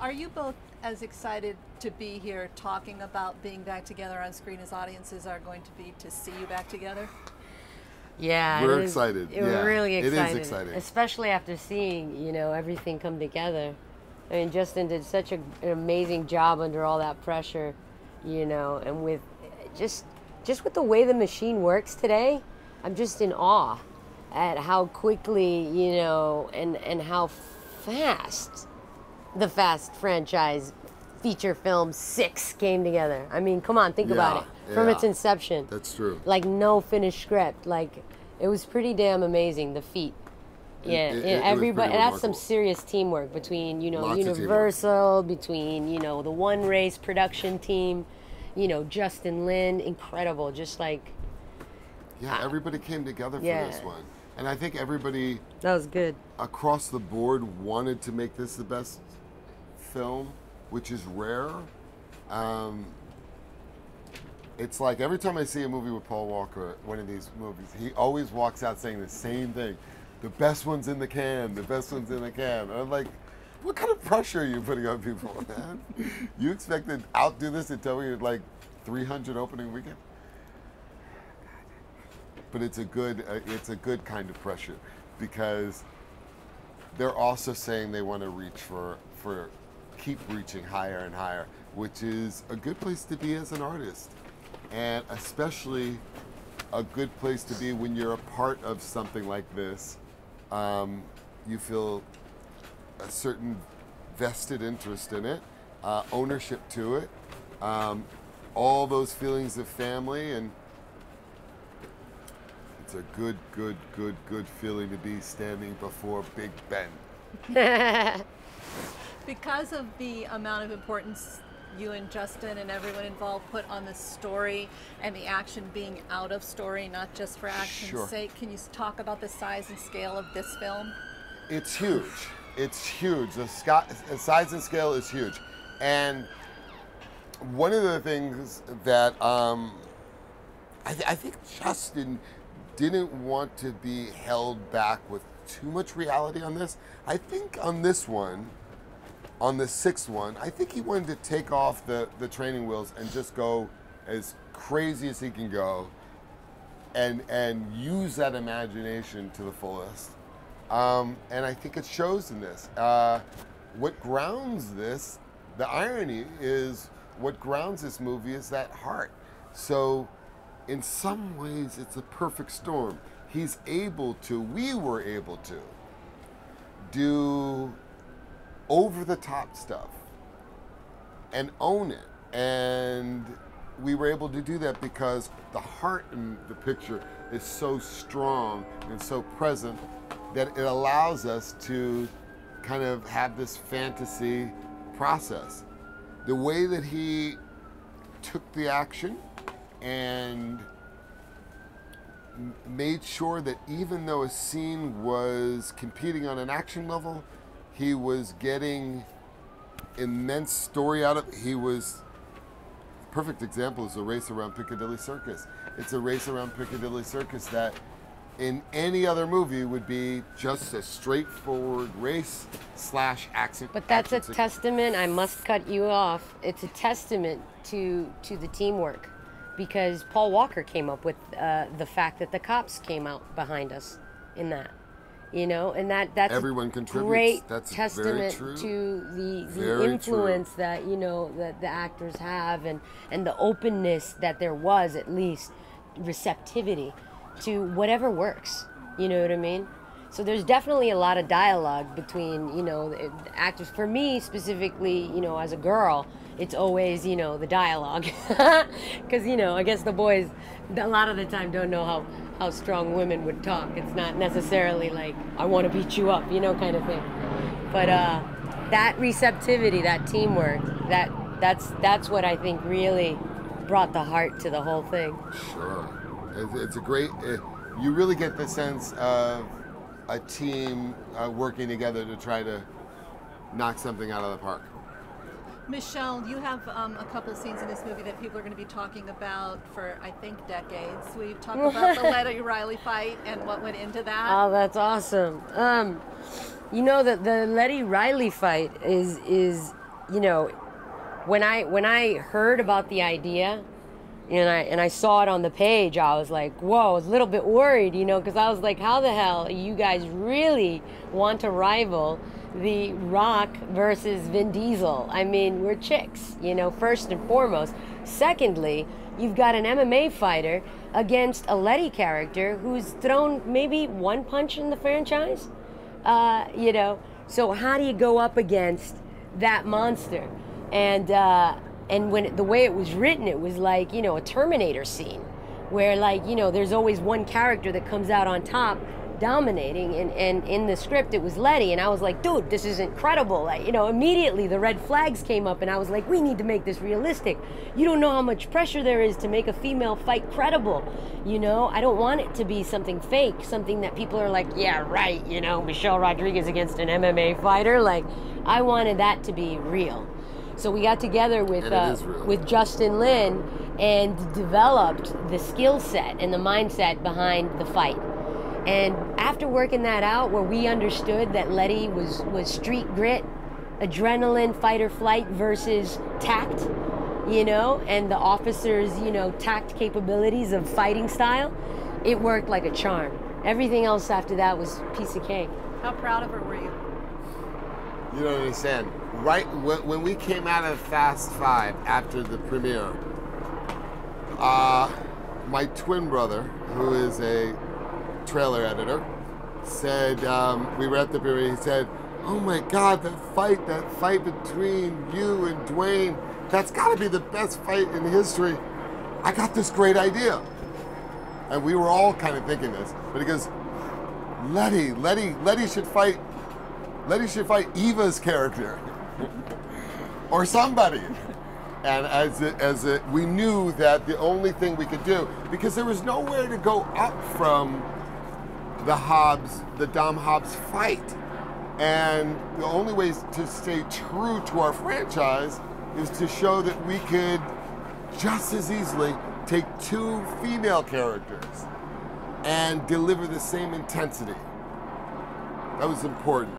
are you both as excited to be here talking about being back together on screen as audiences are going to be to see you back together? Yeah, we're excited. We're really excited. It is exciting, especially after seeing everything come together. I mean, Justin did such an amazing job under all that pressure, and with just with the way the machine works today, I'm just in awe at how quickly, and how fast the Fast franchise feature film 6 came together. I mean, come on, think about it. From its inception. That's true. Like, no finished script. Like, it was pretty damn amazing, the feat. Yeah, everybody. That's some serious teamwork between, Universal, between, the One Race production team, Justin Lin, incredible. Just like... Yeah, everybody came together for this one. And I think everybody... That was good. Across the board wanted to make this the best film, which is rare. It's like every time I see a movie with Paul Walker, one of these movies, he always walks out saying the same thing. The best one's in the can, the best one's in the can. And I'm like, what kind of pressure are you putting on people, man? You expect to outdo this and tell me you're like 300 opening weekend? But it's a good kind of pressure, because they're also saying they want to reach for keep reaching higher and higher, which is a good place to be as an artist, and especially a good place to be when you're a part of something like this. You feel a certain vested interest in it, ownership to it, all those feelings of family, and it's a good feeling to be standing before Big Ben. Because of the amount of importance you and Justin and everyone involved put on the story and the action being out of story, not just for action's sake, can you talk about the size and scale of this film? It's huge. It's huge. The size and scale is huge. And one of the things that I think Justin didn't want to be held back with too much reality on this. I think on this one, on the 6th one, I think he wanted to take off the training wheels and just go as crazy as he can go and use that imagination to the fullest. And I think it shows in this. What grounds this, the irony is, what grounds this movie is that heart. So in some ways, it's a perfect storm. He's able to, we were able to do over-the-top stuff and own it. And we were able to do that because the heart in the picture is so strong and so present that it allows us to kind of have this fantasy process. The way that he took the action and made sure that even though a scene was competing on an action level, he was getting immense story out of it. He was, perfect example is the race around Piccadilly Circus. It's a race around Piccadilly Circus that in any other movie would be just a straightforward race / action. But that's a testament, I must cut you off, it's a testament to the teamwork, because Paul Walker came up with the fact that the cops came out behind us in that. And that's everyone a great that's testament to the influence that that the actors have, and the openness that there was, at least receptivity to whatever works. You know what I mean? So there's definitely a lot of dialogue between the actors. For me specifically, as a girl, it's always the dialogue, because I guess the boys a lot of the time don't know how strong women would talk. It's not necessarily like, I want to beat you up, kind of thing. But that receptivity, that teamwork, that's what I think really brought the heart to the whole thing. Sure. It's a great, you really get the sense of a team working together to try to knock something out of the park. Michelle, you have a couple of scenes in this movie that people are going to be talking about for, I think, decades. Will you talk about the Letty Riley fight and what went into that? Oh, that's awesome. The Letty Riley fight is you know, when I heard about the idea, and I saw it on the page, I was like, whoa, I was a little bit worried, you know, because I was like, how the hell you guys really want to rival The Rock versus Vin Diesel? I mean, we're chicks, you know, first and foremost. Secondly, you've got an MMA fighter against a Letty character who's thrown maybe one punch in the franchise, you know. So how do you go up against that monster? And when the way it was written, it was like, you know, a Terminator scene where, like, you know, there's always one character that comes out on top dominating, and in the script it was Letty, and I was like, dude, this is incredible. Like, you know, immediately the red flags came up, and I was like, we need to make this realistic. You don't know how much pressure there is to make a female fight credible, you know. I don't want it to be something fake, something that people are like, yeah, right, you know, Michelle Rodriguez against an MMA fighter. Like, I wanted that to be real. So we got together with Justin Lin and developed the skill set and the mindset behind the fight. And after working that out, where we understood that Letty was street grit, adrenaline, fight or flight versus tact, you know, and the officer's, you know, tact capabilities of fighting style, it worked like a charm. Everything else after that was piece of cake. How proud of her were you? You don't understand. Right when we came out of Fast 5 after the premiere, my twin brother, who is a trailer editor, said, we were at the premiere, he said, oh my God, that fight between you and Dwayne, that's gotta be the best fight in history. I got this great idea. And we were all kind of thinking this, but he goes, Letty should fight Eva's character or somebody. And we knew that the only thing we could do, because there was nowhere to go up from the Dom Hobbs fight. And the only way to stay true to our franchise is to show that we could just as easily take two female characters and deliver the same intensity. That was important.